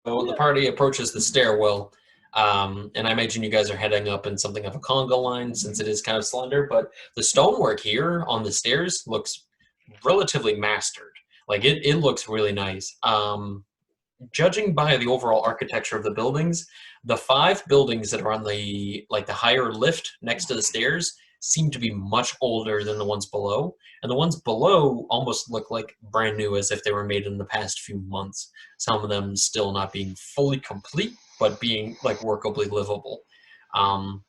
So the party approaches the stairwell, and I imagine you guys are heading up in something of a conga line since it is kind of slender, but the stonework here on the stairs looks relatively mastered. Like it looks really nice. Judging by the overall architecture of the buildings, the 5 buildings that are on the higher lift next to the stairs seem to be much older than the ones below, and the ones below almost look like brand new, as if they were made in the past few months. Some of them still not being fully complete, but being like workably livable. Um,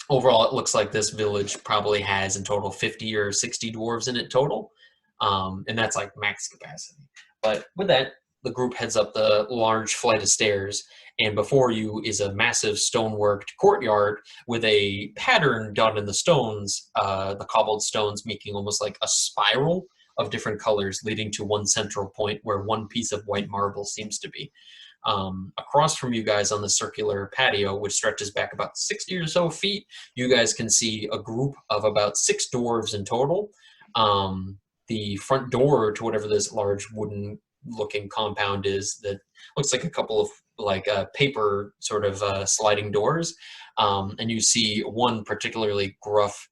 Overall, it looks like this village probably has in total 50 or 60 dwarves in it total, and that's like max capacity. But with that, the group heads up the large flight of stairs, and before you is a massive stoneworked courtyard with a pattern done in the stones, the cobbled stones making almost like a spiral of different colors leading to one central point where one piece of white marble seems to be. Across from you guys on the circular patio, which stretches back about 60 or so feet, you guys can see a group of about 6 dwarves in total. The front door to whatever this large wooden looking compound is that looks like a couple of like paper sort of sliding doors, and you see one particularly gruff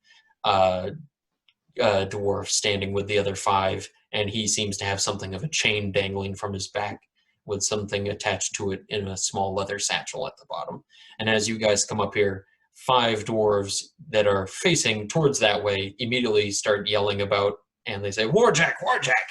dwarf standing with the other 5, and he seems to have something of a chain dangling from his back with something attached to it in a small leather satchel at the bottom. And as you guys come up here, 5 dwarves that are facing towards that way immediately start yelling about, and they say, "Warjack, Warjack!"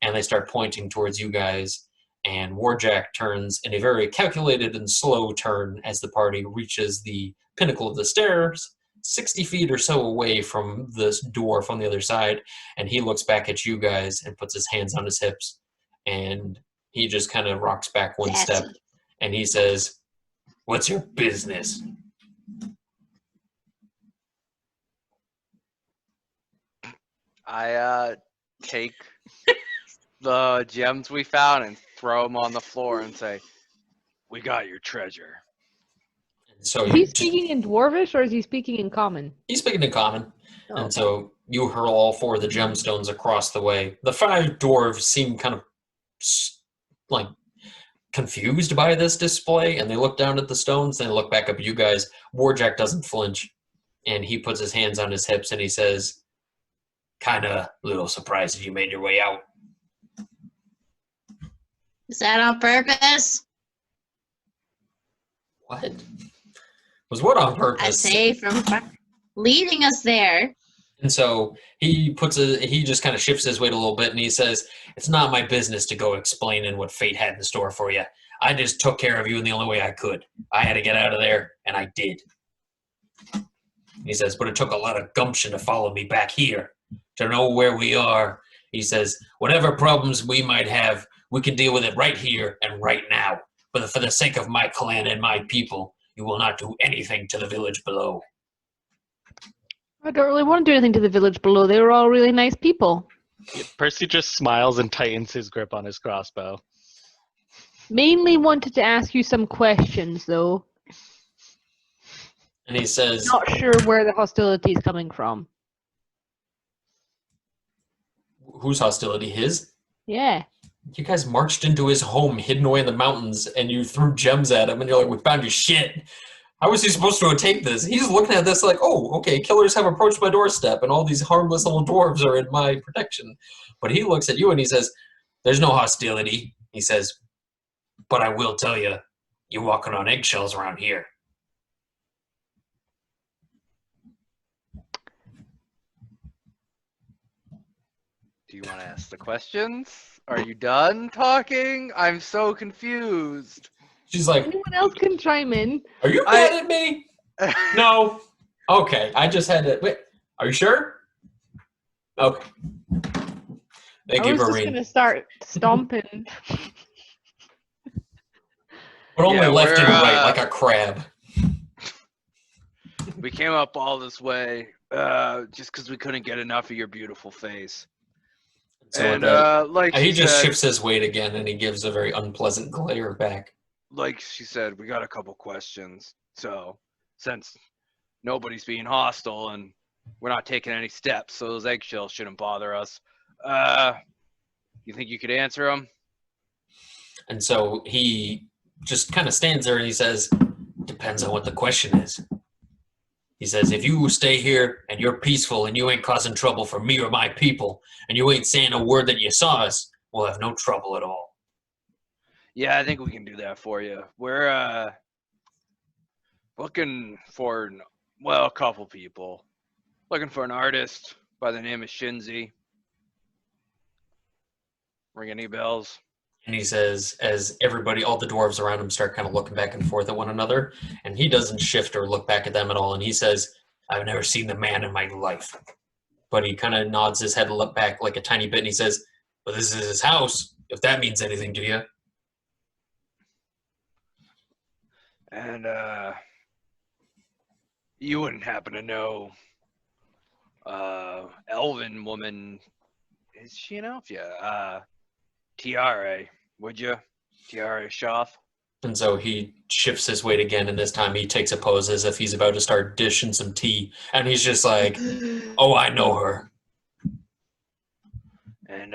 And they start pointing towards you guys, and Warjack turns in a very calculated and slow turn as the party reaches the pinnacle of the stairs, 60 feet or so away from this dwarf on the other side, and he looks back at you guys and puts his hands on his hips, and he just kind of rocks back one step, and he says, "What's your business?" I take the gems we found and throw them on the floor and say, "We got your treasure." So Is he speaking in Dwarvish or is he speaking in Common? He's speaking in Common. Oh, and okay. so you hurl all 4 of the gemstones across the way. The 5 dwarves seem kind of like confused by this display, and they look down at the stones and they look back up at you guys. Warjack doesn't flinch, and he puts his hands on his hips and he says, "Kind of little surprised that you made your way out." Is that on purpose? What? Was what on purpose? I say from leading us there. And so he just kind of shifts his weight a little bit, and he says, "It's not my business to go explaining what fate had in store for you. I just took care of you in the only way I could. I had to get out of there, and I did." He says, "But it took a lot of gumption to follow me back here, to know where we are." He says, "Whatever problems we might have, we can deal with it right here and right now. But for the sake of my clan and my people, you will not do anything to the village below." I don't really want to do anything to the village below. They were all really nice people. Yeah, Percy just smiles and tightens his grip on his crossbow. Mainly wanted to ask you some questions, though. And he says, Not sure where the hostility is coming from. "Whose hostility? His?" Yeah. You guys marched into his home hidden away in the mountains, and you threw gems at him, and you're like, "We found your shit." How was he supposed to take this? He's looking at this like, "Oh, okay, killers have approached my doorstep, and all these harmless little dwarves are in my protection." But he looks at you and he says, "There's no hostility." He says, "But I will tell you, you're walking on eggshells around here." Do you want to ask the questions? Are you done talking? I'm so confused. She's like, Anyone else can chime in. "Are you mad at me?" "No." "Okay, I just had to... Wait, are you sure?" "Okay." Thank you, I was just Vireen. going to start stomping. But only Yeah, left and we're, right, like a crab. We came up all this way just because we couldn't get enough of your beautiful face. So And like he she just said, shifts his weight again, and he gives a very unpleasant glare back. like she said, we got a couple questions. So since nobody's being hostile and we're not taking any steps, so those eggshells shouldn't bother us. You think you could answer them? And so he just kind of stands there and he says, depends on what the question is. He says, if you stay here and you're peaceful and you ain't causing trouble for me or my people, and you ain't saying a word that you saw us, we'll have no trouble at all. Yeah, I think we can do that for you. We're looking for, a couple people. Looking for an artist by the name of Shinzi. Ring any bells? And he says, as everybody, all the dwarves around him start kind of looking back and forth at one another, and he doesn't shift or look back at them at all, and he says, I've never seen the man in my life. But he kind of nods his head and look back like a tiny bit, and he says, but this is his house, if that means anything to you. And you wouldn't happen to know elven woman, is she an elf? Yeah. Tiare, would you? Tiare Shoth? And so he shifts his weight again, and this time he takes a pose as if he's about to start dishing some tea. And he's just like, oh, I know her. And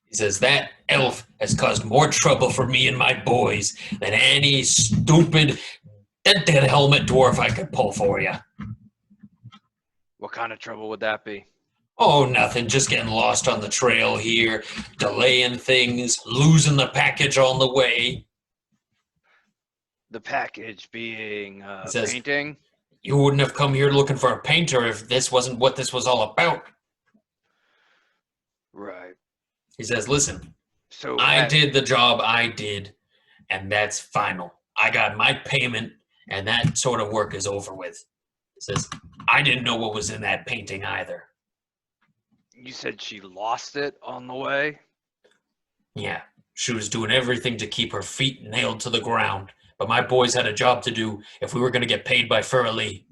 he says, that elf has caused more trouble for me and my boys than any stupid dented helmet dwarf I could pull for you. what kind of trouble would that be? Oh, nothing. Just getting lost on the trail here, delaying things, losing the package on the way. The package being It says, painting? You wouldn't have come here looking for a painter if this wasn't what this was all about. Right. He says, listen, So I did the job I did, and that's final. I got my payment, and that sort of work is over with. He says, I didn't know what was in that painting either. You said she lost it on the way? Yeah, she was doing everything to keep her feet nailed to the ground, but my boys had a job to do if we were going to get paid by Vireen.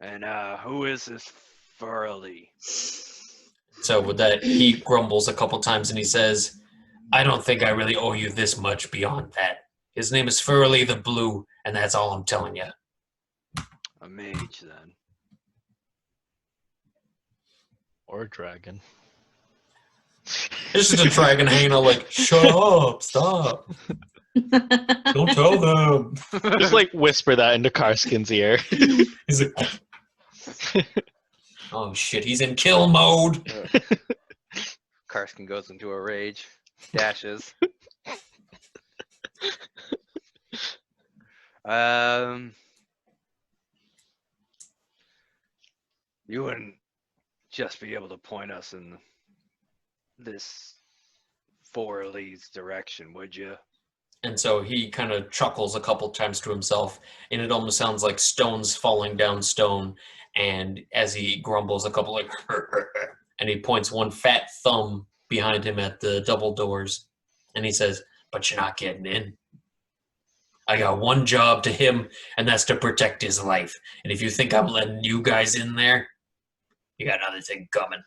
And who is this Vireen? So with that, he grumbles a couple times and he says, I don't think I really owe you this much beyond that. His name is Vireen the Blue, and that's all I'm telling you. A mage, then. Or a dragon. This is a dragon hanging out like, shut up, stop. Don't tell them. Just like whisper that into Karsken's ear. He's like, oh shit, he's in kill mode. Karsken goes into a rage. Dashes. You wouldn't just be able to point us in this Vireen's direction, would you? And so he kind of chuckles a couple times to himself, and it almost sounds like stones falling down stone. And as he grumbles a couple like, and he points one fat thumb behind him at the double doors, and he says, but you're not getting in. I got one job to him, and that's to protect his life. And if you think I'm letting you guys in there, you got another thing coming.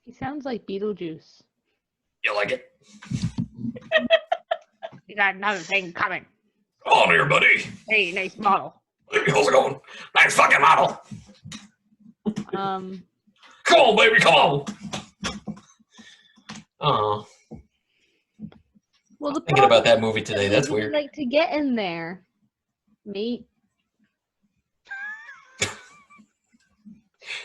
He sounds like Beetlejuice. You like it? You got another thing coming. Come on here, buddy. Hey, nice model. Hey, how's it going? Nice fucking model. Come on, baby, come on. Oh. Well, the Thinking about that movie today. That's we'd weird. like to get in there, mate.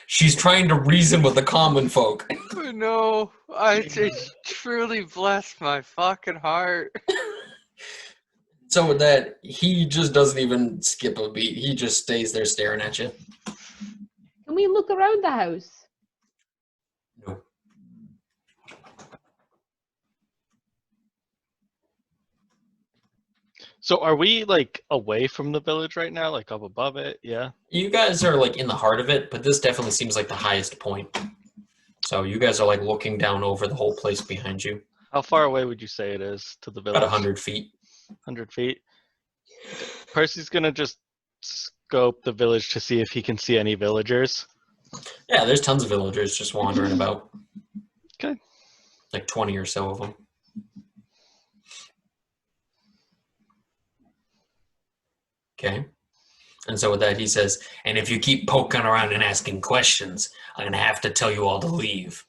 She's trying to reason with the common folk. No, I just truly bless my fucking heart. So with that, he just doesn't even skip a beat. He just stays there staring at you. Can we look around the house? No. So are we like away from the village right now? Like up above it? Yeah. You guys are like in the heart of it, but this definitely seems like the highest point. So you guys are like looking down over the whole place behind you. How far away would you say it is to the village? About 100 feet. 100 feet. Percy's gonna just scope the village to see if he can see any villagers. Yeah, there's tons of villagers just wandering about. Okay. Like 20 or so of them. Okay. And so with that, he says, and if you keep poking around and asking questions, I'm going to have to tell you all to leave.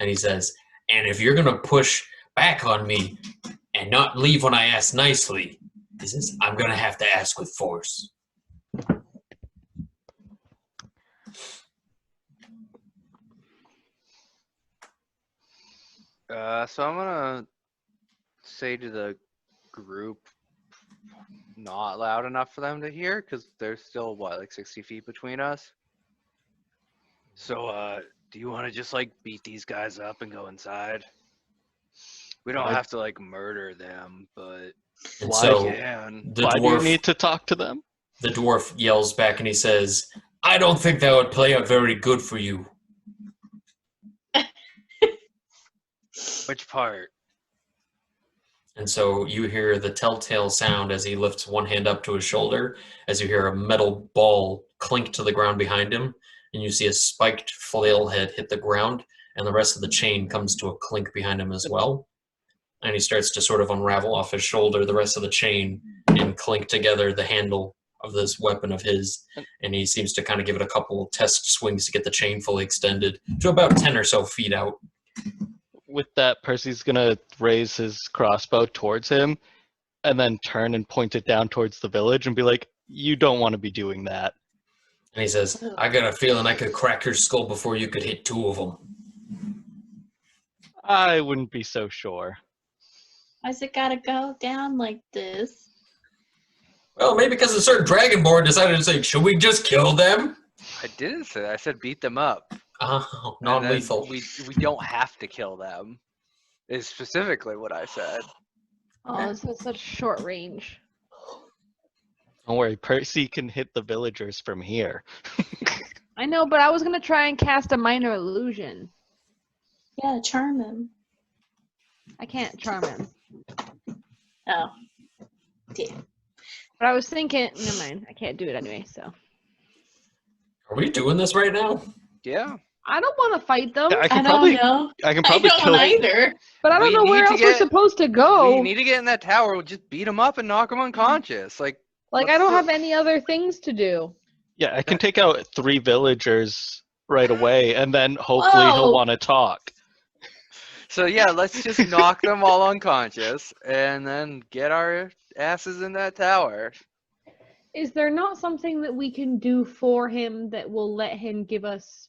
And he says, and if you're going to push back on me and not leave when I ask nicely, he says, I'm going to have to ask with force. So I'm gonna say to the group, not loud enough for them to hear, because there's still like 60 feet between us. So do you want to just like beat these guys up and go inside? We don't have to like murder them, but And Why so can. the Why do you dwarf, need to talk to them? the dwarf yells back and he says, I don't think that would play out very good for you. Which part? And so you hear the telltale sound as he lifts one hand up to his shoulder, as you hear a metal ball clink to the ground behind him, and you see a spiked flail head hit the ground, and the rest of the chain comes to a clink behind him as well. And he starts to sort of unravel off his shoulder the rest of the chain and clink together the handle of this weapon of his, and he seems to kind of give it a couple test swings to get the chain fully extended to about 10 or so feet out. With that, Percy's gonna raise his crossbow towards him and then turn and point it down towards the village and be like, you don't want to be doing that. And he says, I got a feeling I could crack your skull before you could hit two of them. I wouldn't be so sure. Why's it gotta go down like this? Well, maybe because a certain Dragonborn decided to say, should we just kill them? I didn't say that. I said beat them up. Oh, And then non-lethal. We don't have to kill them. Is specifically what I said. Oh, this is such short range. Don't worry, Percy can hit the villagers from here. I know, but I was gonna try and cast a minor illusion. Yeah, charm him. I can't charm him. Oh. Yeah. But I was thinking, never mind. I can't do it anyway. So Are we doing this right now? Yeah. I don't want to fight them, I I can don't probably, know. I can I probably don't kill. either. but I don't We know where need to else we're get- supposed to We go. need to get in that tower. We'll just beat them up and knock them unconscious. Like Like I what's don't the- have any other things to do. Yeah, I can take out 3 villagers right away, and then hopefully Whoa. he'll want to talk. So yeah, let's just knock them all unconscious and then get our asses in that tower. Is there not something that we can do for him that will let him give us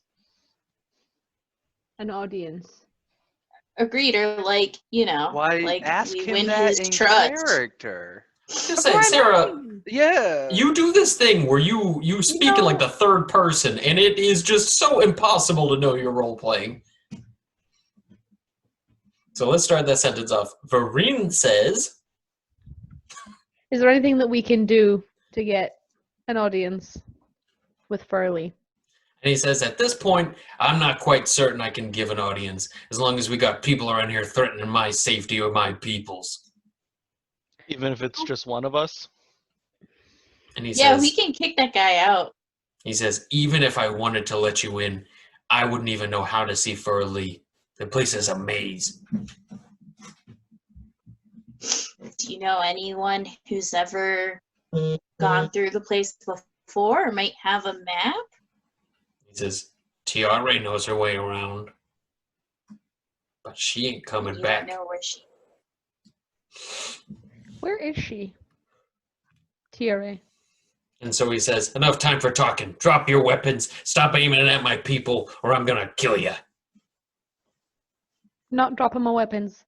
an audience? Agreed, or like, you know, Why like ask we him win that his in trust. character? Just saying, Sarah, Yeah. you do this thing where you speak in like the third person, and it is just so impossible to know your role playing. So let's start that sentence off. Vireen says, Is there anything that we can do to get an audience with Furley? and he says, at this point, I'm not quite certain I can give an audience, as long as we got people around here threatening my safety or my people's. Even if it's just one of us. And he Yeah, says, we can kick that guy out. he says, even if I wanted to let you in, I wouldn't even know how to see Furley. The place is a maze. Do you know anyone who's ever gone through the place before or might have a map? He says, Tiare knows her way around. But she ain't coming You back. don't know where she. Where is she? TRA. And so he says, enough time for talking. Drop your weapons. Stop aiming it at my people, or I'm gonna kill you. Not dropping my weapons.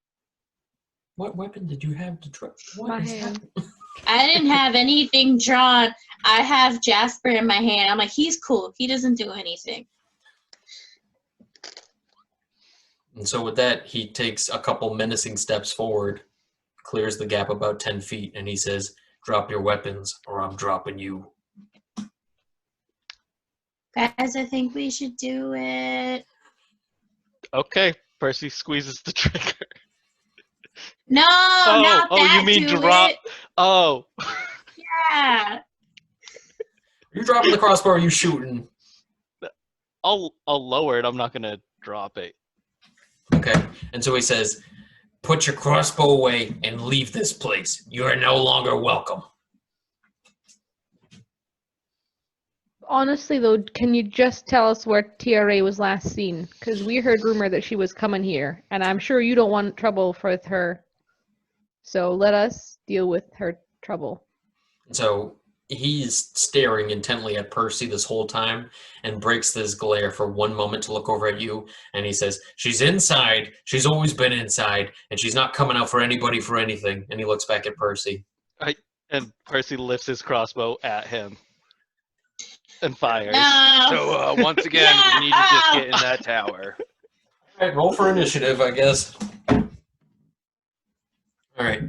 What weapon did you have to drop? What My is hand. that? I didn't have anything drawn. I have Jasper in my hand. I'm like, he's cool. He doesn't do anything. And so with that, he takes a couple menacing steps forward, clears the gap about 10 feet, and he says, drop your weapons, or I'm dropping you. Guys, I think we should do it. Okay, Percy squeezes the trigger. No, not that. you mean do drop? it. Oh, Yeah. You dropping the crossbow, or are you shooting? I'll lower it. I'm not gonna drop it. Okay. And so he says, put your crossbow away and leave this place. You are no longer welcome. Honestly, though, can you just tell us where TRA was last seen? Because we heard rumor that she was coming here, and I'm sure you don't want trouble with her. So let us deal with her trouble. So he's staring intently at Percy this whole time and breaks this glare for one moment to look over at you. And he says, she's inside. She's always been inside. And she's not coming out for anybody for anything. And he looks back at Percy. And Percy lifts his crossbow at him and fires. No. So once again, we need to just get in that tower. All right, roll for initiative, I guess. All right.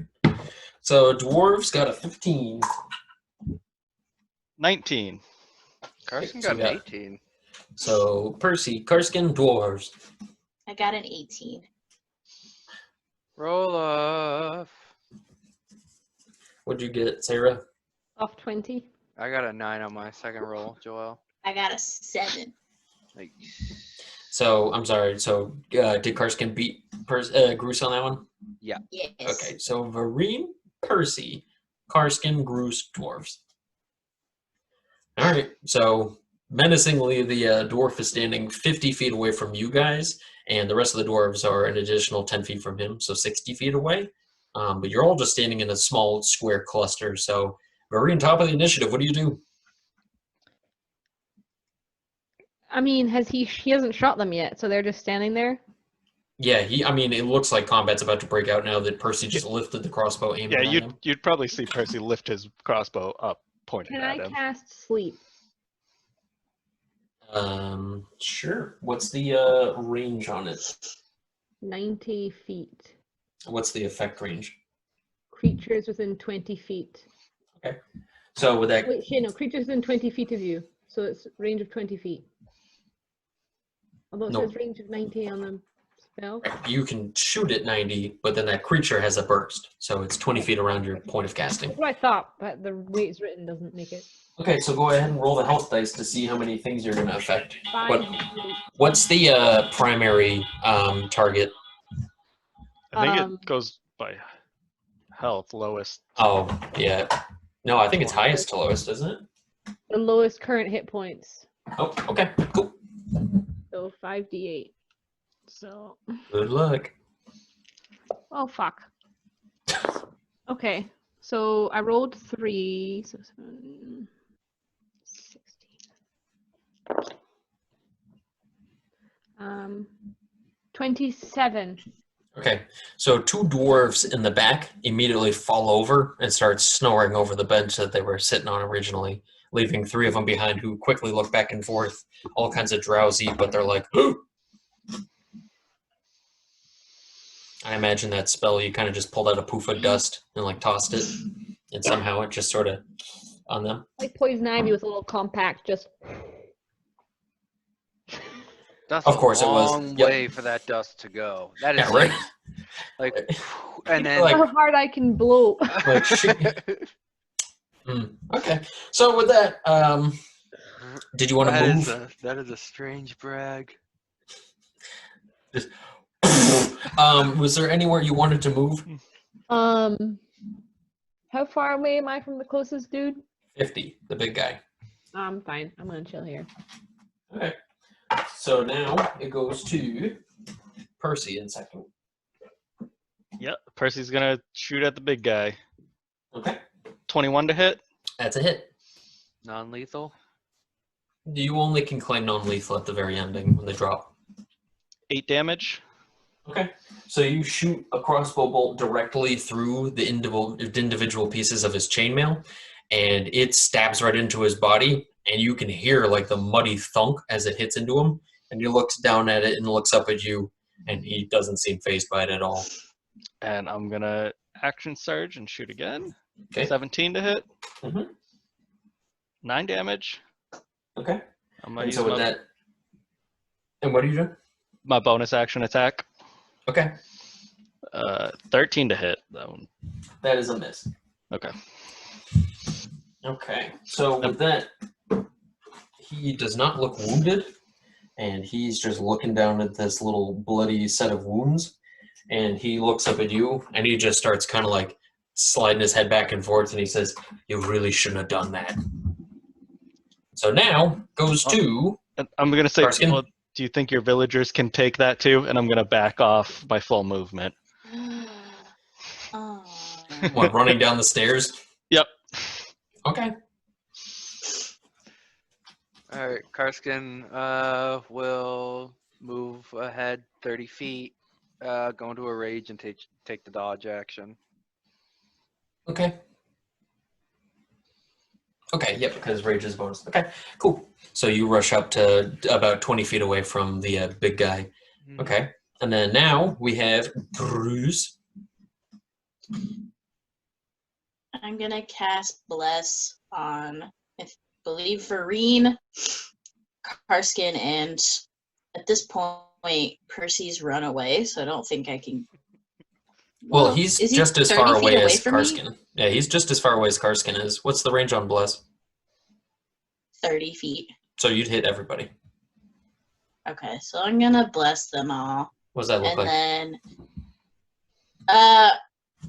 So dwarves got a 15. 19. Karsken So got we an got- 18. So Percy, Karsken, dwarves. I got an 18. Roll off. What'd you get, Sarah? Off 20. I got a 9 on my second roll, Joelle. I got a 7. Like, So I'm sorry. So did Karsken beat Grus on that one? Yes. Okay. So Vireen, Percy, Karsken, Grus, dwarves. All right. So menacingly, the dwarf is standing 50 feet away from you guys, and the rest of the dwarves are an additional 10 feet from him, so 60 feet away. But you're all just standing in a small square cluster. So Vireen, top of the initiative. What do you do? I mean, he hasn't shot them yet, so they're just standing there? Yeah, I mean, it looks like combat's about to break out now that Percy just lifted the crossbow, aimed Yeah, at him. you'd probably see Percy lift his crossbow up, pointed Can at I him. cast sleep? Sure. What's the range on it? 90 feet. What's the effect range? Creatures within 20 feet. So with that, Wait, shit, no, creatures within 20 feet of you. So it's range of 20 feet. Although it No. says range of 90 on the spell. you can shoot at 90, but then that creature has a burst, so it's 20 feet around your point of casting. That's what I thought, but the way it's written doesn't make it. Okay, so go ahead and roll the health dice to see how many things you're going to affect. 5. What's the primary target? I think Um, it goes by health, lowest. Oh, yeah. No, I think it's highest to lowest, isn't it? The lowest current hit points. Oh, okay, cool. So 5d8. So, Good luck. oh fuck. Okay, so I rolled 3. So 7, 16. 27. Okay, so two dwarves in the back immediately fall over and start snoring over the bench that they were sitting on originally, leaving 3 of them behind who quickly look back and forth, all kinds of drowsy, but they're like, I imagine that spell, you kind of just pulled out a poof of dust and like tossed it, and somehow it just sort of on them. Like poison ivy with a little compact, just. that's Of course a it was. long Yep. way for that dust to go. That is Yeah, right? like, and then Like- How hard I can blow. Like, shit. Okay, so with that, did you want to move? That is a strange brag. Was there anywhere you wanted to move? How far away am I from the closest dude? 50, the big guy. I'm fine. I'm gonna chill here. Okay. So now it goes to Percy in second. Yep, Percy's gonna shoot at the big guy. Okay. 21 to hit. That's a hit. Non-lethal. You only can claim non-lethal at the very ending when they drop. 8 damage. Okay. So you shoot a crossbow bolt directly through the individual pieces of his chainmail, and it stabs right into his body, and you can hear like the muddy thunk as it hits into him, and he looks down at it and looks up at you, and he doesn't seem fazed by it at all. And I'm gonna action surge and shoot again. Okay. 17 to hit. Mhm. 9 damage. Okay. I'm gonna And use so with my, that, and what do you do? my bonus action attack. Okay. 13 to hit. That one. That is a miss. Okay. Okay, so with that, he does not look wounded, and he's just looking down at this little bloody set of wounds, and he looks up at you, and he just starts kind of like sliding his head back and forth, and he says, "You really shouldn't have done that." So now goes to And I'm gonna say, Karsken. well, do you think your villagers can take that too? And I'm gonna back off by full movement. Oh. what, running down the stairs? Yep. Okay. All right, Karsken will move ahead 30 feet, go into a rage and take the dodge action. Okay. Okay, yep, because rage is bonus. Okay, cool. So you rush up to about 20 feet away from the big guy. Mhm. Okay. And then now we have Grus. I'm gonna cast Bless on, I believe, Vireen, Karsken, and at this point, Percy's run away, so I don't think I can. Well, he's is he just as 30 far feet away as from me? Karsken. Yeah, he's just as far away as Karsken is. What's the range on Bless? 30 feet. So you'd hit everybody. Okay, so I'm gonna bless them all. What does that look And like? then,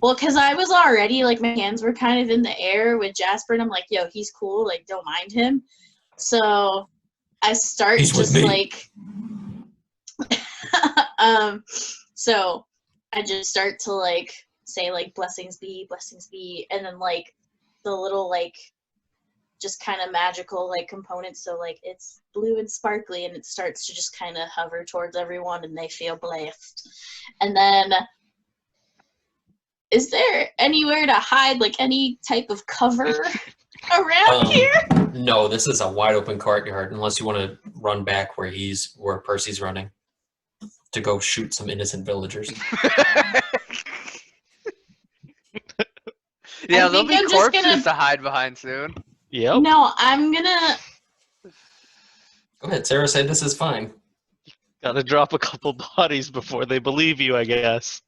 well, because I was already, like, my hands were kind of in the air with Jasper, and I'm like, yo, he's cool, like, don't mind him. So I start He's with just, me. like, so I just start to, like, say, like, blessings be, and then, like, the little, like, just kind of magical, like, components, so, like, it's blue and sparkly, and it starts to just kind of hover towards everyone, and they feel blessed. And then, is there anywhere to hide, like, any type of cover around here? No, this is a wide open courtyard, unless you want to run back where Percy's running to go shoot some innocent villagers. Yeah, I there'll think be I'm just corpses gonna- to hide behind soon. Yep. No, I'm gonna. Go ahead, Sarah. Say this is fine. Gotta drop a couple bodies before they believe you, I guess.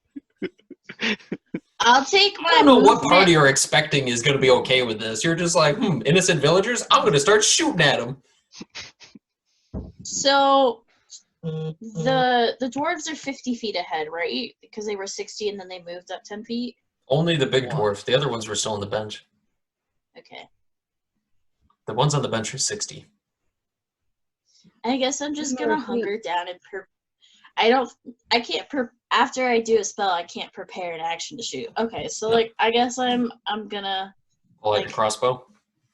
I'll take my. I don't know what movement- party you're expecting is going to be okay with this. You're just like, innocent villagers? I'm going to start shooting at them. So the dwarves are 50 feet ahead, right? Because they were 60 and then they moved up 10 feet. Only the big What? dwarf. The other ones were still on the bench. Okay. The ones on the bench are 60. I guess I'm just More gonna sweet. hunker down and after I do a spell, I can't prepare an action to shoot. Okay, so No. like I guess I'm gonna Pull out Like- your crossbow.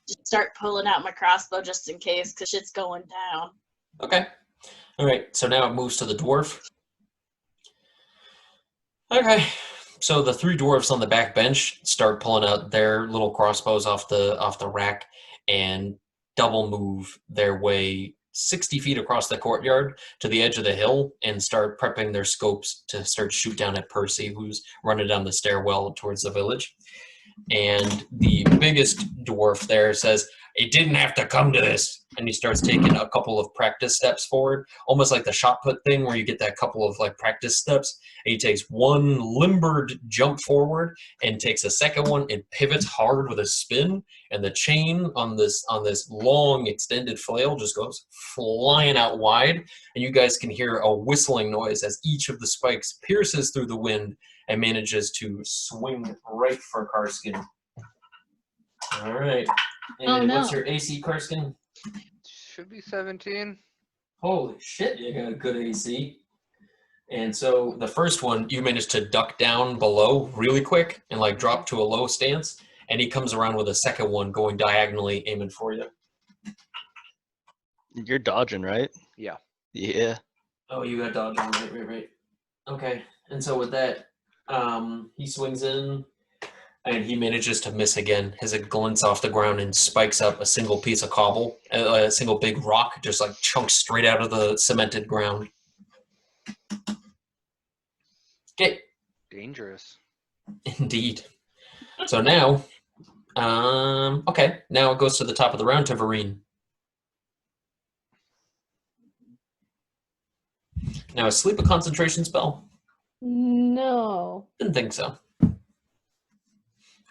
just start pulling out my crossbow just in case, cause shit's going down. Okay. All right. So now it moves to the dwarf. Okay. So the three dwarves on the back bench start pulling out their little crossbows off the rack and double move their way 60 feet across the courtyard to the edge of the hill and start prepping their scopes to start shoot down at Percy, who's running down the stairwell towards the village. And the biggest dwarf there says, "It didn't have to come to this." And he starts taking a couple of practice steps forward, almost like the shot put thing where you get that couple of like practice steps. And he takes one limbered jump forward and takes a second one and pivots hard with a spin. And the chain on this long extended flail just goes flying out wide. And you guys can hear a whistling noise as each of the spikes pierces through the wind and manages to swing right for Karsken. All right. And Oh, no. what's your AC, Karsken? Should be 17. Holy shit, you got a good AC. And so the first one, you managed to duck down below really quick and like drop to a low stance. And he comes around with a second one going diagonally, aiming for you. You're dodging, right? Yeah. Yeah. Oh, you got dodge on, right. Okay. And so with that, he swings in and he manages to miss again as it glints off the ground and spikes up a single piece of cobble, a single big rock, just like chunks straight out of the cemented ground. Okay. Dangerous. Indeed. So now, okay, now it goes to the top of the round to Vireen. Now, is sleep a concentration spell? No. Didn't think so.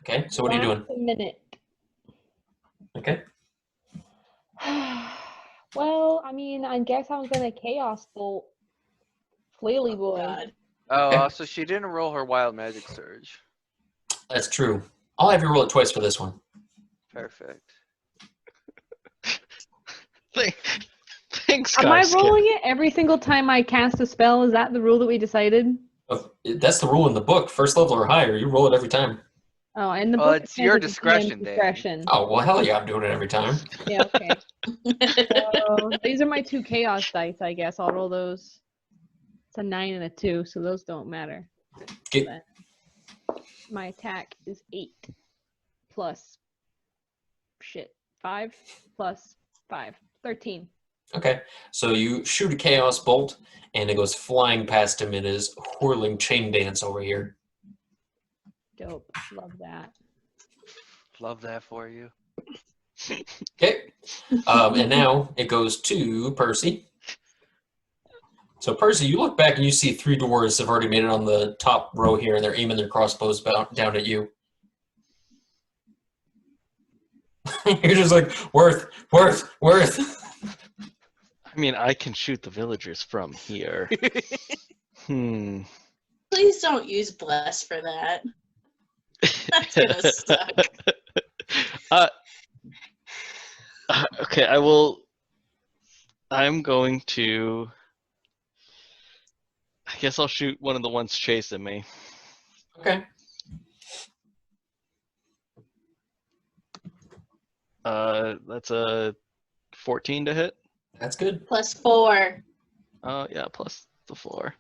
Okay, so what are you doing? Last minute. Okay. Well, I mean, I guess I'm gonna chaos bolt Flaily boy. God. Oh, Okay. so she didn't roll her wild magic surge. That's true. I'll have you roll it twice for this one. Perfect. Thanks, Am I Karsken. rolling it every single time I cast a spell? Is that the rule that we decided? That's the rule in the book. First level or higher, you roll it every time. Oh, and the Well, book it's says your it's discretion, DM's Dan. discretion. Oh, well, hell yeah, I'm doing it every time. Yeah, okay. So these are my 2 chaos dice, I guess. I'll roll those. It's a 9 and a 2, so those don't matter. Get, Then my attack is 8 plus 5 plus 5. 13. okay, so you shoot a chaos bolt, and it goes flying past him in his whirling chain dance over here. Dope. Love that. Love that for you. Okay, and now it goes to Percy. So Percy, you look back and you see 3 dwarves have already made it on the top row here, and they're aiming their crossbows down at you. You're just like, worth. I mean, I can shoot the villagers from here. Please don't use bless for that. That's gonna suck. Okay, I will. I'm going to. I guess I'll shoot one of the ones chasing me. Okay. That's a 14 to hit. That's good. +4. Yeah, plus the 4.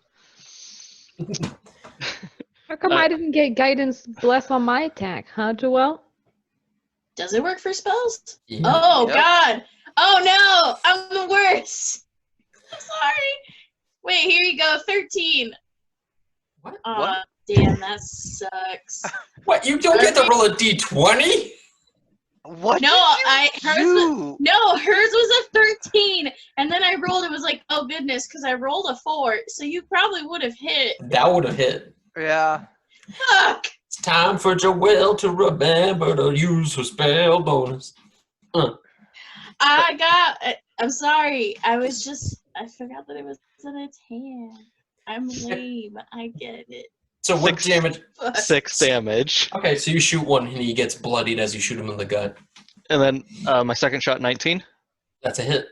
How come I didn't get guidance bless on my attack, huh, Joelle? Does it work for spells? Yeah. Oh, Yep. God. Oh, no. I'm the worst. I'm sorry. Wait, here you go. 13. What? Aw, damn, that sucks. What? You don't get to roll a d20? What? No, did you do? hers was a 13, and then I rolled. It was like, oh goodness, because I rolled a 4, so you probably would have hit. That would have hit. Yeah. Fuck. It's time for Joelle to remember to use her spell bonus. I'm sorry. I forgot that it was in its hand. I'm lame. I get it. So what damage? Fuck. 6 damage. Okay, so you shoot one and he gets bloodied as you shoot him in the gut. And then my second shot, 19. That's a hit.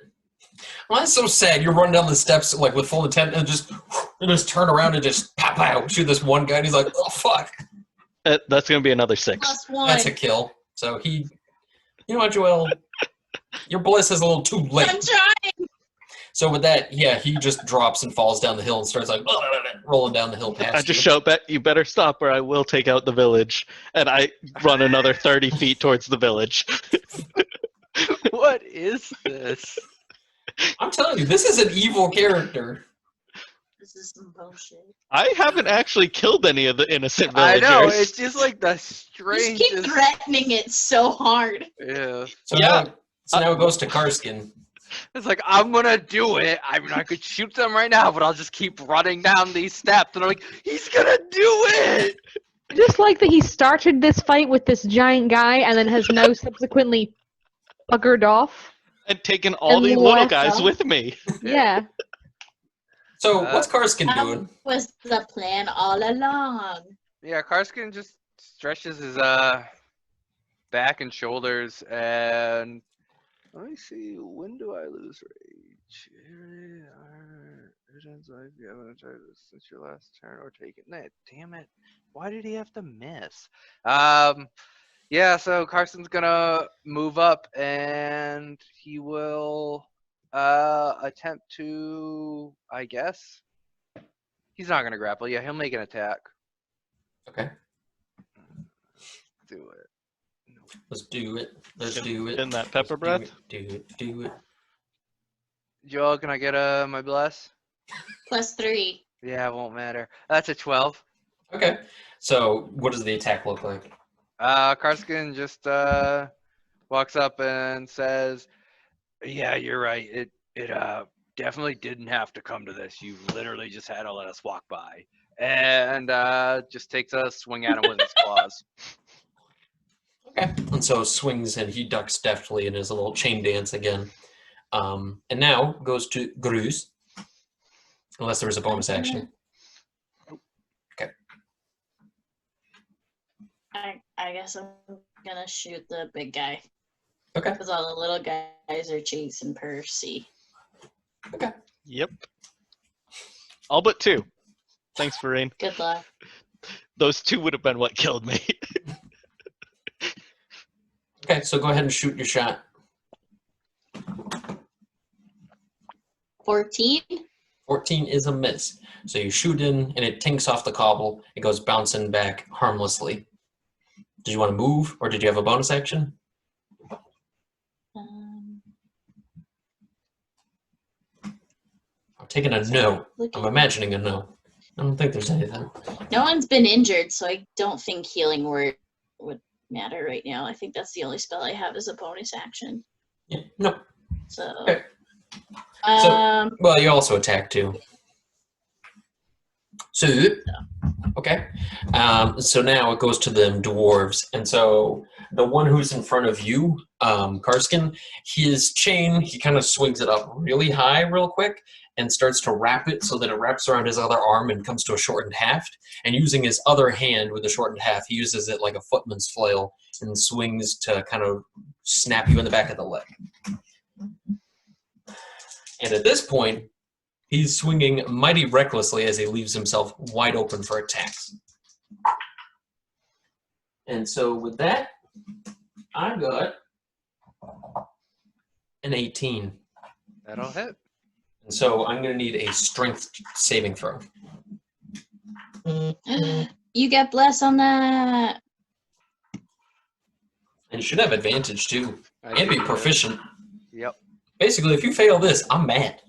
Well, that's so sad. You're running down the steps like with full intent and just turn around and just pow pow shoot this one guy and he's like, oh fuck. That's going to be another 6. +1. That's a kill. So you know what, Joelle? Your bliss is a little too late. I'm trying. So with that, yeah, he just drops and falls down the hill and starts like rolling down the hill past I just you. shout back, you better stop or I will take out the village. And I run another 30 feet towards the village. What is this? I'm telling you, this is an evil character. This is some bullshit. I haven't actually killed any of the innocent I villagers. know, it's just like the Just keep strangest. threatening it so hard. Yeah. So Yeah. now it goes to Karsken. It's like, I'm gonna do it. I mean, I could shoot them right now, but I'll just keep running down these steps. And I'm like, he's gonna do it! Just like that he started this fight with this giant guy and then has now subsequently buggered off. And taken all And these little left guys off. with me. Yeah. So what's Karsken That doing? was the plan all along. Yeah, Karsken just stretches his back and shoulders and let me see, when do I lose rage? It ends like you haven't tried this since your last turn or taken it. Damn it. Why did he have to miss? Yeah, so Carson's gonna move up and he will attempt to, I guess. He's not gonna grapple. Yeah, he'll make an attack. Okay, Do it. let's do it. Let's do it. In that pepper breath? Do it. Joel, can I get my bless? +3. Yeah, it won't matter. That's a 12. Okay. So what does the attack look like? Karsken just walks up and says, "Yeah, you're right. It definitely didn't have to come to this. You literally just had to let us walk by." And just takes a swing at him with his claws. Okay. And so swings and he ducks deftly in his little chain dance again. And now goes to Grus. Unless there was a bonus action. I guess I'm gonna shoot the big guy. Okay. Because all the little guys are chasing Percy. Okay. Yep. All but 2. Thanks, Vireen. Good luck. Those 2 would have been what killed me. Okay, so go ahead and shoot your shot. 14? 14 is a miss. So you shoot in, and it tinks off the cobble. It goes bouncing back harmlessly. Did you want to move, or did you have a bonus action? I'm taking a no. I'm imagining a no. I don't think there's anything. No one's been injured, so I don't think healing word would matter right now. I think that's the only spell I have as a bonus action. Yeah, no. So, Okay. Well, you also attack too. So, okay. So now it goes to them dwarves, and so the one who's in front of you, Karsken, his chain, he kind of swings it up really high, real quick, and starts to wrap it so that it wraps around his other arm and comes to a shortened haft. And using his other hand with the shortened haft, he uses it like a footman's flail and swings to kind of snap you in the back of the leg. And at this point, he's swinging mighty recklessly as he leaves himself wide open for attacks. And so with that, I got an 18. That'll hit. And so I'm going to need a strength saving throw. you get bless on that. And you should have advantage too. And be proficient. Yep. Basically, if you fail this, I'm mad.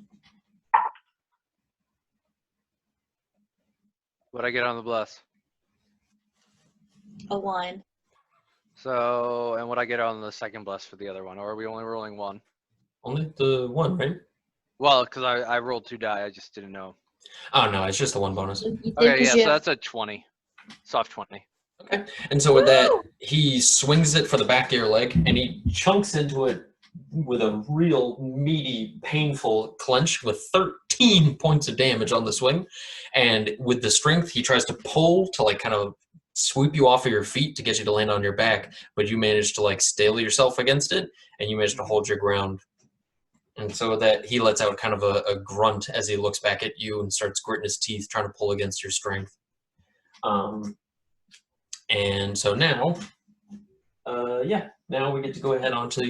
What'd I get on the bless? A 1. So, and what'd I get on the second bless for the other one? Or are we only rolling 1? Only the one, right? Well, because I rolled 2 die, I just didn't know. Oh, no, it's just the one bonus. Okay, yeah, so that's a 20. Soft 20. Okay. And so with that, he swings it for the back of your leg, and he chunks into it with a real meaty, painful clench with 13 points of damage on the swing. And with the strength, he tries to pull to like kind of sweep you off of your feet to get you to land on your back, but you manage to like stale yourself against it, and you manage to hold your ground. And so that he lets out kind of a grunt as he looks back at you and starts gritting his teeth, trying to pull against your strength. And so now, now we get to go ahead onto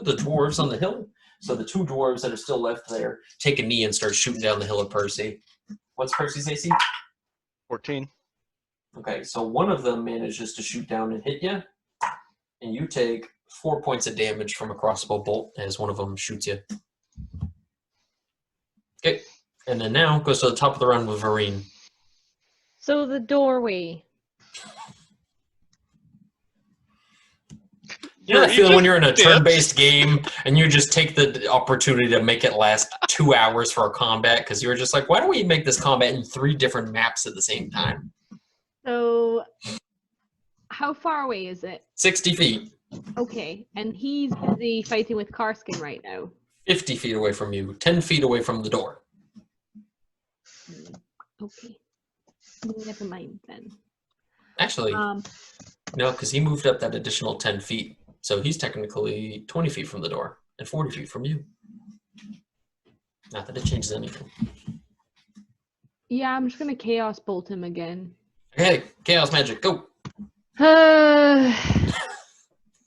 the dwarves on the hill. So the 2 dwarves that are still left there take a knee and start shooting down the hill at Percy. What's Percy's AC? 14. Okay, so one of them manages to shoot down and hit you, and you take 4 points of damage from a crossbow bolt as one of them shoots you. Okay, and then now goes to the top of the round with Vireen. So the doorway. You know that feeling when you're in a turn-based game and you just take the opportunity to make it last 2 hours for a combat because you were just like, why don't we make this combat in 3 different maps at the same time? So how far away is it? 60 feet. Okay, and he's busy fighting with Karsken right now. 50 feet away from you. 10 feet away from the door. Okay. Never mind then. Actually, no, because he moved up that additional 10 feet. So he's technically 20 feet from the door and 40 feet from you. Not that it changes anything. Yeah, I'm just gonna Chaos Bolt him again. Okay, Chaos Magic, go. The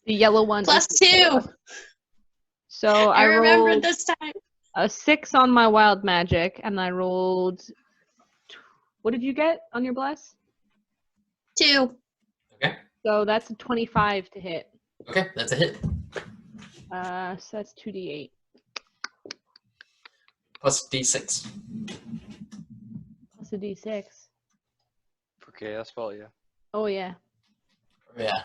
yellow one. +2. So I remembered rolled this time. a 6 on my wild magic, and I rolled. What did you get on your bless? 2. Okay. So that's a 25 to hit. Okay, that's a hit. So that's 2d8. Plus D6. Plus a d6. For chaos spell, yeah. Oh yeah. Yeah.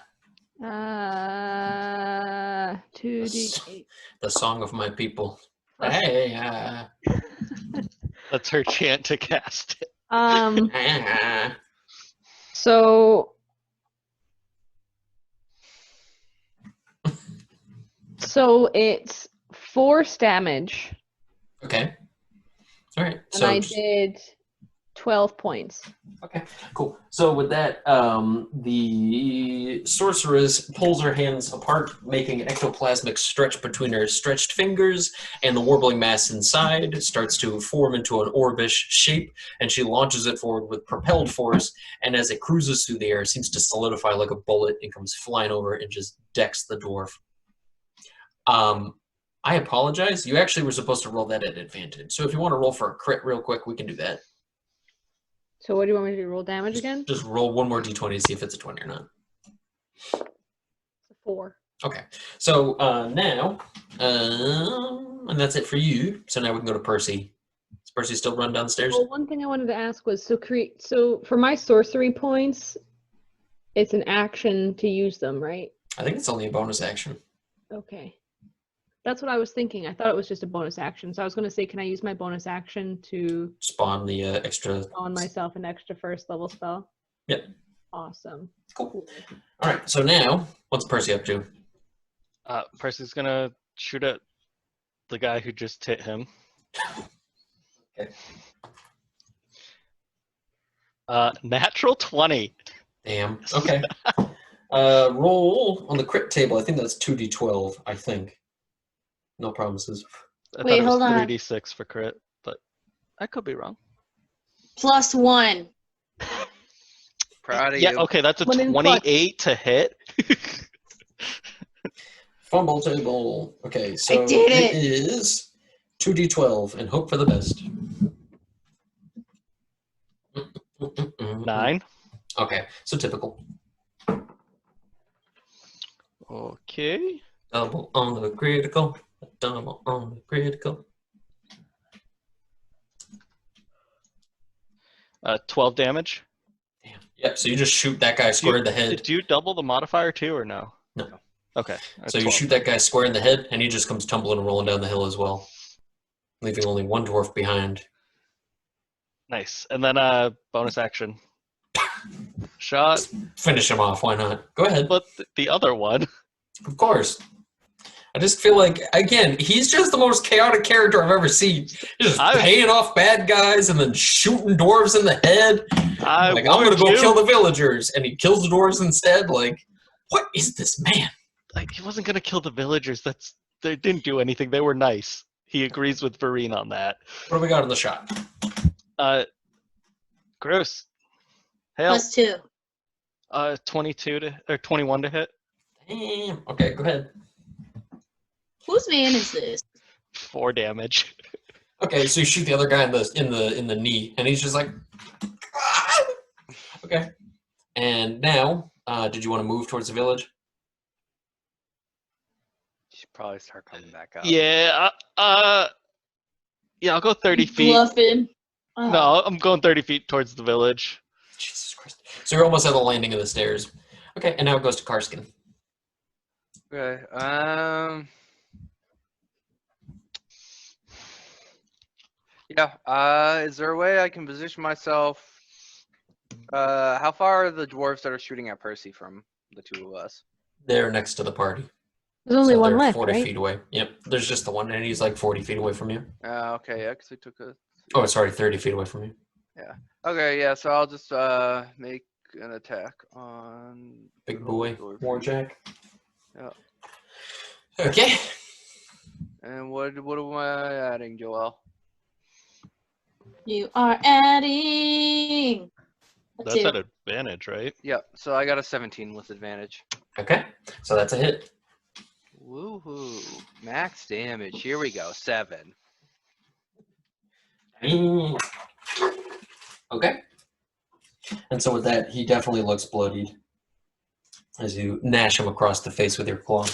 2d8. The song of my people. Hey, That's her chant to cast it. So it's force damage. Okay. All right. And I did 12 points. Okay, cool. So with that, the sorceress pulls her hands apart, making an ectoplasmic stretch between her stretched fingers, and the warbling mass inside starts to form into an orbish shape, and she launches it forward with propelled force, and as it cruises through the air, it seems to solidify like a bullet and comes flying over and just decks the dwarf. I apologize. You actually were supposed to roll that at advantage. So if you want to roll for a crit real quick, we can do that. So what do you want me to do? Roll damage again? Just roll one more d20 to see if it's a 20 or not. It's a 4. Okay. So now, and that's it for you. So now we can go to Percy. Is Percy still run down the stairs? Well, one thing I wanted to ask was, so for my sorcery points, it's an action to use them, right? I think it's only a bonus action. Okay. That's what I was thinking. I thought it was just a bonus action. So I was going to say, can I use my bonus action to Spawn the extra. spawn myself an extra first level spell? Yep. Awesome. Cool. All right. So now, what's Percy up to? Percy's gonna shoot at the guy who just hit him. Okay. Natural 20. Damn. Okay. Roll on the crit table. I think that's 2d12. I think. No promises. I Wait, thought it was hold on. 3d6 for crit, but I could be wrong. +1. Proud of Yeah, you. okay, that's a One in 28 to hit. Fumble table. Okay, so I did it. is 2d12 and hope for the best. 9. Okay, so typical. Okay. Double on the critical. Double on the critical. 12 damage. Damn. Yep, so you just shoot that guy square in the head. Did you double the modifier too, or no? No. Okay. So you 12. shoot that guy square in the head, and he just comes tumbling and rolling down the hill as well, leaving only one dwarf behind. Nice. And then bonus action. Shot. Finish him off, why not? Go ahead. But the other one. Of course. I just feel like, again, he's just the most chaotic character I've ever seen. He's just paying off bad guys and then shooting dwarves in the head. I'm going to go kill the villagers. And he kills the dwarves instead. Like, what is this man? Like, he wasn't going to kill the villagers. They didn't do anything. They were nice. He agrees with Vireen on that. What do we got in the shot? Grus. Hail. +2. 21 to hit. Damn. Okay, go ahead. Whose man is this? 4 damage. Okay, so you shoot the other guy in the knee, and he's just like, ah! Okay. And now, did you want to move towards the village? You should probably start coming back up. Yeah. Yeah, I'll go 30 feet. Bluffing. Oh. No, I'm going 30 feet towards the village. Jesus Christ. So you're almost at the landing of the stairs. Okay, and now it goes to Karsken. Okay. Yeah. Is there a way I can position myself? How far are the dwarves that are shooting at Percy from the two of us? They're next to the party. There's only So one they're left, 40 right? feet away. Yep, there's just the one, and he's like 40 feet away from you. Okay, yeah, because we took a. Oh, sorry, 30 feet away from you. Okay, yeah, so I'll just make an attack on Big the boy, dwarf. Warjack. Yeah. Okay. And what am I adding, Joelle? You are adding. That's at advantage, right? Yep. So I got a 17 with advantage. Okay, so that's a hit. Woohoo! Max damage. Here we go. 7. Okay. And so with that, he definitely looks bloodied as you gnash him across the face with your claw.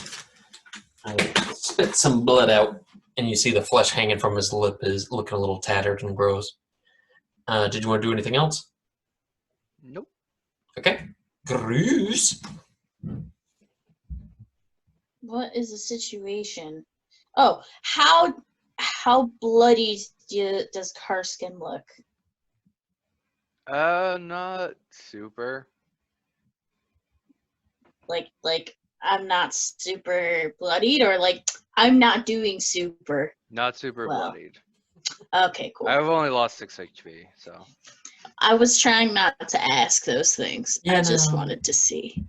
Spit some blood out, and you see the flesh hanging from his lip is looking a little tattered and gross. Did you want to do anything else? Nope. Okay. Grus. What is the situation? Oh, how bloody does Karsken look? Not super. Like I'm not super bloodied, or like I'm not doing super. Not super Well. bloodied. Okay, cool. I've only lost 6 HP, so. I was trying not to ask those things. Yeah, I just no. wanted to see.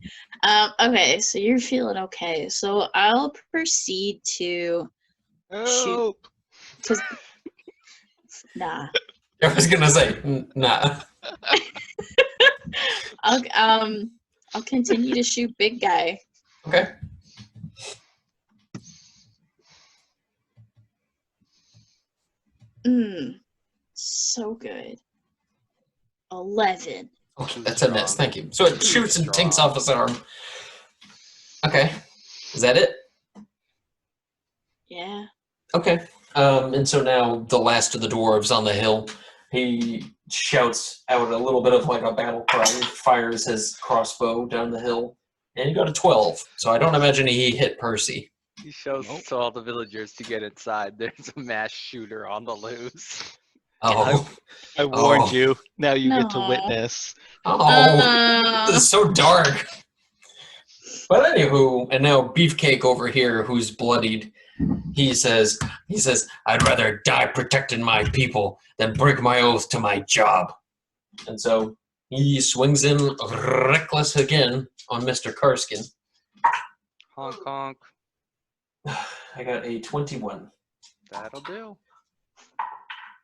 Okay, so you're feeling okay. So I'll proceed to shoot. Help! Nah. I was gonna say, nah. I'll continue to shoot big guy. Okay. So good. 11. Okay, Too that's a miss. strong. Thank you. So it Too shoots and tinks strong. off his arm. Okay. Is that it? Yeah. Okay. And so now the last of the dwarves on the hill, he shouts out a little bit of like a battle cry, fires his crossbow down the hill, and he got a 12. So I don't imagine he hit Percy. He shows to all the villagers to get inside. There's a mass shooter on the loose. Oh. I warned Oh. you. Now you get to No. witness. Oh. This is so dark. But anywho, and now Beefcake over here, who's bloodied, he says, I'd rather die protecting my people than break my oath to my job. And so he swings in reckless again on Mr. Karsken. Honk honk. I got a 21. That'll do.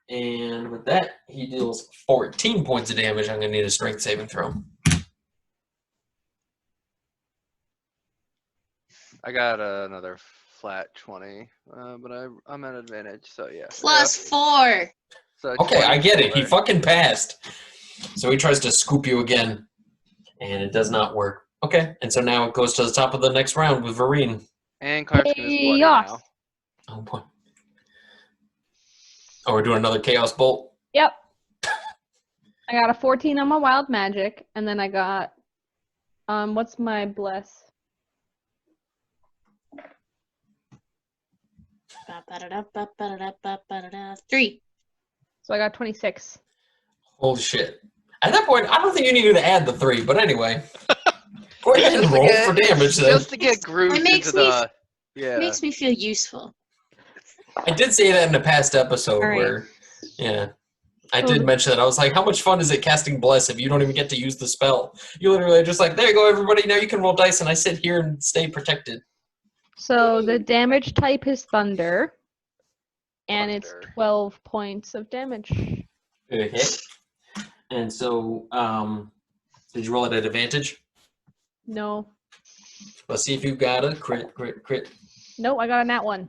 And with that, he deals 14 points of damage. I'm going to need a strength saving throw. I got another flat 20, but I'm at advantage, so yeah. Plus 4. So Okay, I get it. He 24. fucking passed. So he tries to scoop you again, and it does not work. Okay, and so now it goes to the top of the next round with Vireen. And Karsken is bloody Chaos. now. Oh boy. Oh, we're doing another Chaos Bolt? Yep. I got a 14 on my wild magic, and then I got what's my bless? Ba-ba-da-da-ba-ba-da-da-ba-ba-da-da. 3. So I got 26. Holy shit. At that point, I don't think you needed to add the 3, but anyway. Go ahead and Just to roll get- for damage then. Just to get Grus It makes into me the... Yeah. Makes me feel useful. I did say that in a past episode All right. where, yeah. I So did the- mention that. I was like, how much fun is it casting Bless if you don't even get to use the spell? You literally are just like, there you go, everybody. Now you can roll dice, and I sit here and stay protected. So the damage type is thunder, and it's Thunder. 12 points of damage. Okay. And so, did you roll it at advantage? No. Let's see if you got a crit. Nope, I got a nat 1.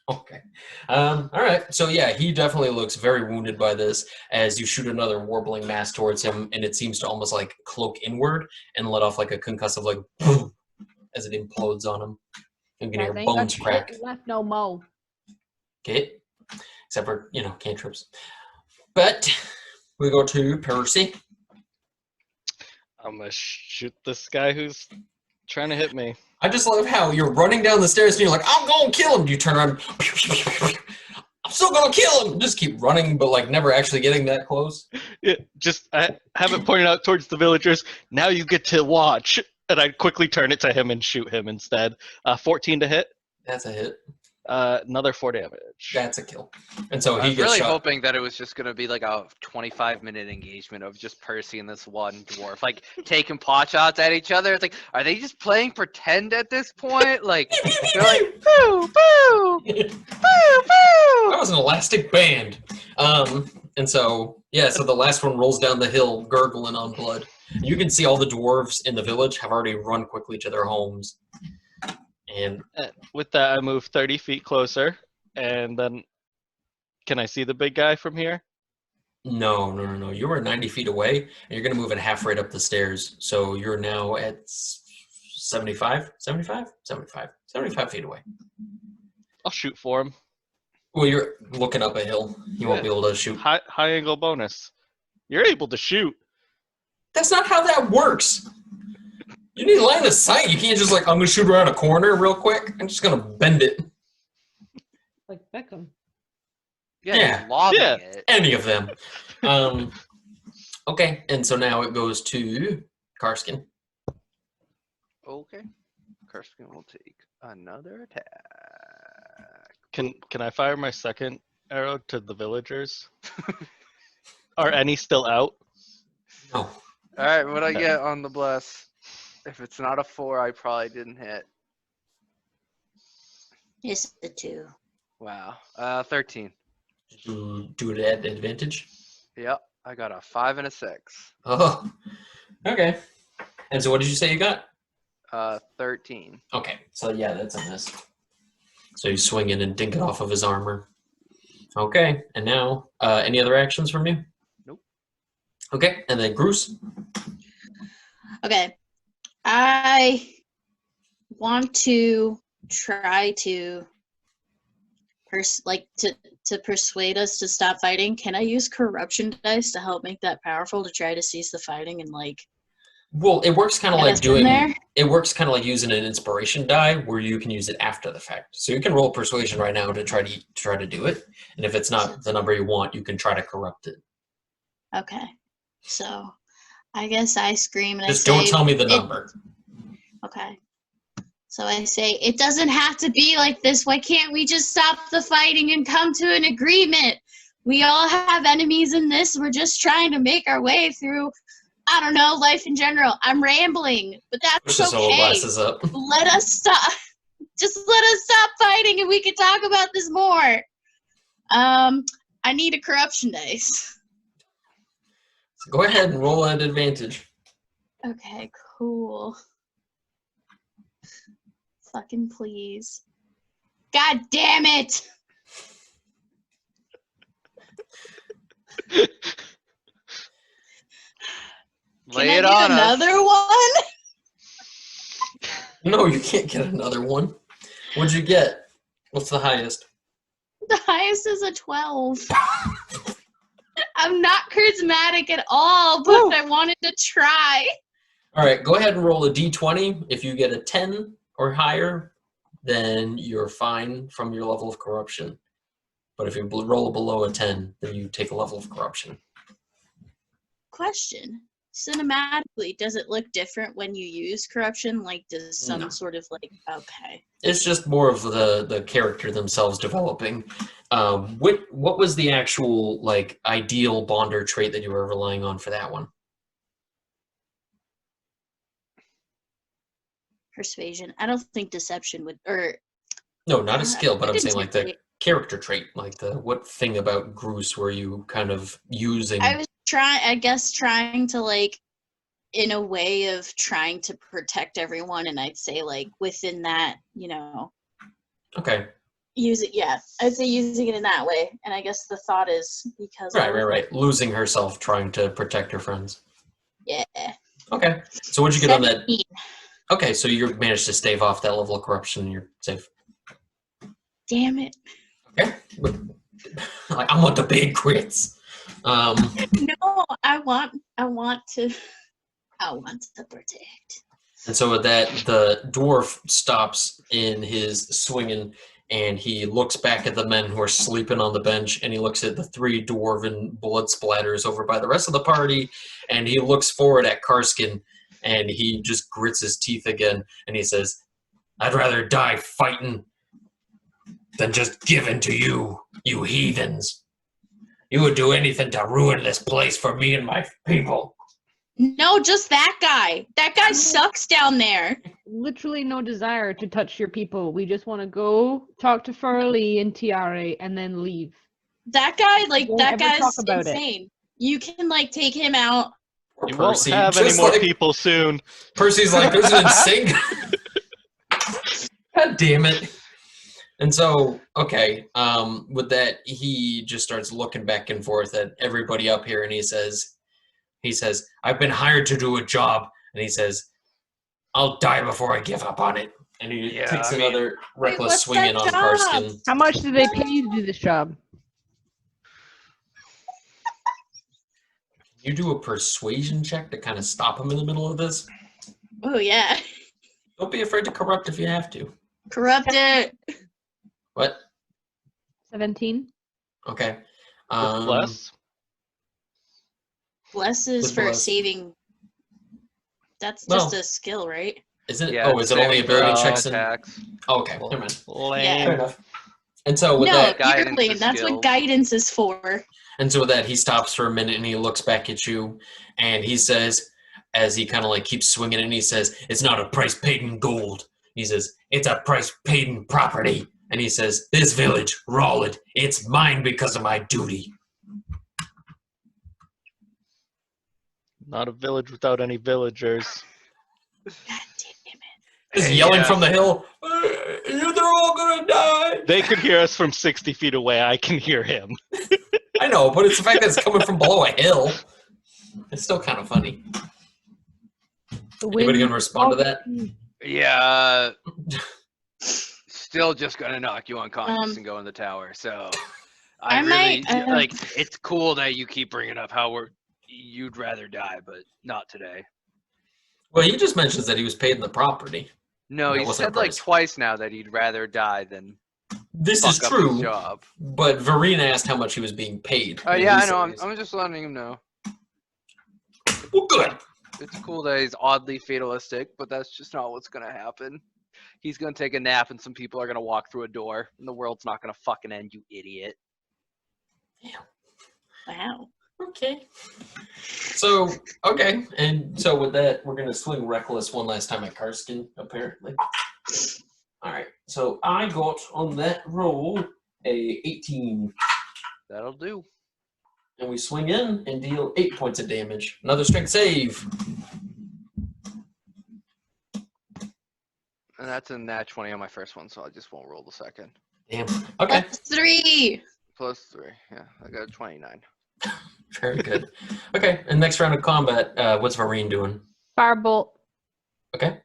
Okay. All right. So yeah, he definitely looks very wounded by this as you shoot another warbling mass towards him, and it seems to almost like cloak inward and let off like a concussive like boom as it implodes on him. You can hear Guys, I ain't got bones shit crack. left no mo. Okay. Except for, cantrips. But we go to Percy. I'm gonna shoot this guy who's trying to hit me. I just love how you're running down the stairs and you're like, I'm gonna kill him. You turn around, I'm still gonna kill him. Just keep running, but like never actually getting that close. Yeah, I have it pointed out towards the villagers. Now you get to watch, and I quickly turn it to him and shoot him instead. 14 to hit. That's a hit. Another 4 damage. That's a kill. And so I he was gets really shot. hoping that it was just gonna be like a 25-minute engagement of just Percy and this one dwarf, like taking pot shots at each other. It's like, are they just playing pretend at this point? Like, they're like, boo, boo, boo, That boo. was an elastic band. And so, yeah, so the last one rolls down the hill, gurgling on blood. You can see all the dwarves in the village have already run quickly to their homes. And With that, I move 30 feet closer, and then can I see the big guy from here? no. You were 90 feet away, and you're going to move at half rate up the stairs. So you're now at 75 feet away. I'll shoot for him. Well, you're looking up a hill. You won't be able to shoot. High angle bonus. You're able to shoot. That's not how that works. You need line of sight. You can't just like, I'm going to shoot around a corner real quick. I'm just going to bend it. Like Beckham. Yeah, Yeah. he's lobbing Yeah. it. Any of them. Okay, and so now it goes to Karsken. Okay, Karsken will take another attack. Can I fire my second arrow to the villagers? Are any still out? No. All right, what I get on the bless? If it's not a 4, I probably didn't hit. It's the 2. Wow. 13. Did you do it at advantage? Yep. I got a 5 and a 6. Oh. Okay. And so what did you say you got? 13. Okay. So yeah, that's a miss. So you swing in and dink it off of his armor. Okay. And now, any other actions from you? Nope. Okay. And then Grus. Okay. I want to try to to persuade us to stop fighting. Can I use corruption dice to help make that powerful to try to cease the fighting and like? Well, it works kind of get like us in there? It works kind of like using an inspiration die where you can use it after the fact. So you can roll persuasion right now to try to do it, and if it's not the number you want, you can try to corrupt it. Okay. So, I guess I scream and Just I say, don't tell me the number. Okay. So I say, it doesn't have to be like this. Why can't we just stop the fighting and come to an agreement? We all have enemies in this. We're just trying to make our way through, I don't know, life in general. I'm rambling, but Push that's the solo okay. glasses up. Let us stop. Just let us stop fighting and we can talk about this more. I need a corruption dice. So go ahead and roll at advantage. Okay, cool. Fucking please. God damn it! Lay Can it I on get us. another one? No, you can't get another one. What'd you get? What's the highest? The highest is a 12. I'm not charismatic at all, but I wanted to try. All right, go ahead and roll a d20. If you get a 10 or higher, then you're fine from your level of corruption. But if you roll below a 10, then you take a level of corruption. Question. Cinematically, does it look different when you use corruption? Like, does some No. sort of like, okay. It's just more of the character themselves developing. What was the actual like ideal bonder trait that you were relying on for that one? Persuasion. I don't think deception would, or No, not a skill, but I'm saying like the intimidate. character trait. Like what thing about Grus were you kind of using? I was trying to like, in a way of trying to protect everyone, and I'd say like within that, you know. Okay. Use it, yeah. I'd say using it in that way, and I guess the thought is because Right. Losing herself trying to protect her friends. Yeah. Okay. So what'd you get on that? 17. Okay, so you managed to stave off that level of corruption and you're safe. Damn it. Okay. Like, I want the big crits. No, I want to protect. And so with that, the dwarf stops in his swinging, and he looks back at the men who are sleeping on the bench, and he looks at the 3 dwarven blood splatters over by the rest of the party, and he looks forward at Karsken, and he just grits his teeth again, and he says, "I'd rather die fighting than just given to you, you heathens. You would do anything to ruin this place for me and my people." No, just that guy. That guy sucks down there. Literally no desire to touch your people. We just want to go talk to Farley and Tiare and then leave. That guy, like, Don't that ever guy's talk about it. insane. You can, like, take him out. You won't Percy, have any just more like- people soon. Percy's like, there's an insane. God damn it. And so, okay, with that, he just starts looking back and forth at everybody up here, and he says, "I've been hired to do a job," and he says, "I'll die before I give up on it." And he Yeah, takes I mean- another reckless what's swing in that on job? Karsken. How much do they pay you to do this job? You do a persuasion check to kind of stop him in the middle of this. Oh, yeah. Don't be afraid to corrupt if you have to. Corrupt it. What? 17? Okay. With bless. Bless is With for bless. saving. That's Well, just a skill, right? Is it? Yeah, Oh, is it only saving ability throw, checks? attacks. Oh, okay, never mind. Lame. Yeah. Fair enough. And so with No, that, Guidance you're lame. is That's what skills. guidance is for. And so with that, he stops for a minute and he looks back at you and he says, as he kind of like keeps swinging it, and he says, it's not a price paid in gold. He says, it's a price paid in property. And he says, this village, Rawlid, it's mine because of my duty. Not a village without any villagers. God damn it. Just yelling from the hill, they're all gonna die. They could hear us from 60 feet away. I can hear him. I know, but it's the fact that it's coming from below a hill. It's still kind of funny. Anybody gonna respond to that? Yeah. Still just gonna knock you unconscious and go in the tower. So I really like. It's cool that you keep bringing up how you'd rather die, but not today. Well, he just mentions that he was paid in the property. No, he said like twice now that he'd rather die than. This is true, but Vireen asked how much he was being paid. Oh yeah, I know. I'm just letting him know. Well, good. It's cool that he's oddly fatalistic, but that's just not what's gonna happen. He's gonna take a nap, and some people are gonna walk through a door, and the world's not gonna fucking end, you idiot. Wow. Okay. So, okay. And so with that, we're going to swing Reckless one last time at Karsken, apparently. All right. So I got on that roll a 18. That'll do. And we swing in and deal 8 points of damage. Another strength save. And that's a nat 20 on my first one, so I just won't roll the second. Damn. Okay. +3. +3. Yeah, I got a 29. Very good. Okay. And next round of combat, what's Vireen doing? Firebolt. Okay.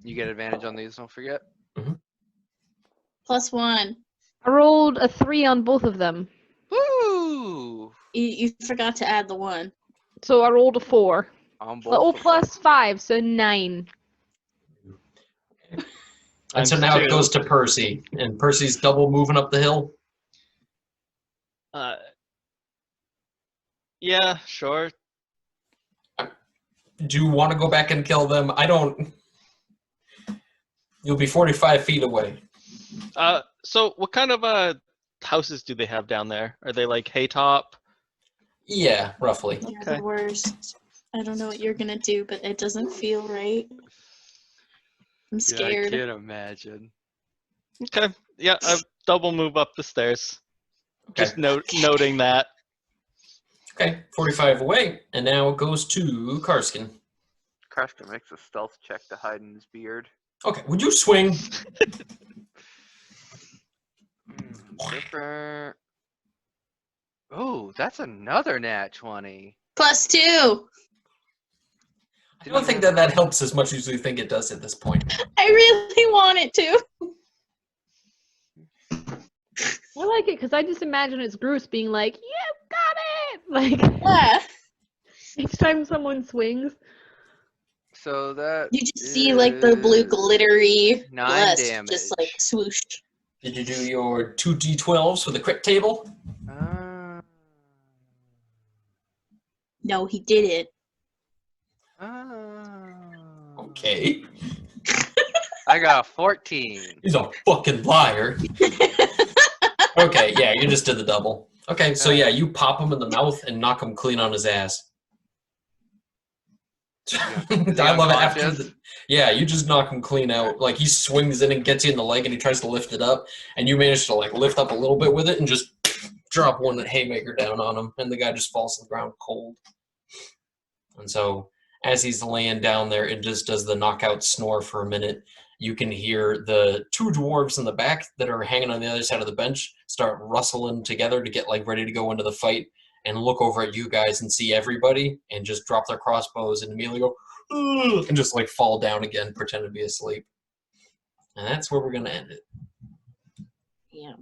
You get advantage on these, don't forget. Mm-hmm. +1. I rolled a 3 on both of them. Woo! You forgot to add the 1. So I rolled a 4. On both. Oh, +5, so 9. And so now it goes to Percy. And Percy's double moving up the hill. Yeah, sure. Do you want to go back and kill them? I don't. You'll be 45 feet away. So what kind of houses do they have down there? Are they like haytop? Yeah, roughly. You're Okay. the worst. I don't know what you're gonna do, but it doesn't feel right. I'm scared. Yeah, I can't imagine. Okay. Yeah, I double move up the stairs. Okay. Just noting that. Okay, 45 away, and now it goes to Karsken. Karsken makes a stealth check to hide in his beard. Okay, would you swing? Different. Oh, that's another nat 20. +2. I don't think that helps as much as you think it does at this point. I really want it to. I like it because I just imagine it's Grus being like, "You got it!" Like Yeah. each time someone swings. So that You just see like the blue glittery 9 blast damage. just like swoosh. Did you do your 2d12s for the crit table? No, he did it. Okay. I got a 14. He's a fucking liar. Okay, yeah, you just did the double. Okay, so yeah, you pop him in the mouth and knock him clean on his ass. I love it after yeah, you just knock him clean out. Like he swings in and gets you in the leg and he tries to lift it up and you manage to like lift up a little bit with it and just drop one haymaker down on him and the guy just falls to the ground cold. And so as he's laying down there and just does the knockout snore for a minute, you can hear the 2 dwarves in the back that are hanging on the other side of the bench start rustling together to get like ready to go into the fight and look over at you guys and see everybody and just drop their crossbows and immediately go, ugh, and just like fall down again, pretend to be asleep. And that's where we're going to end it. Yeah.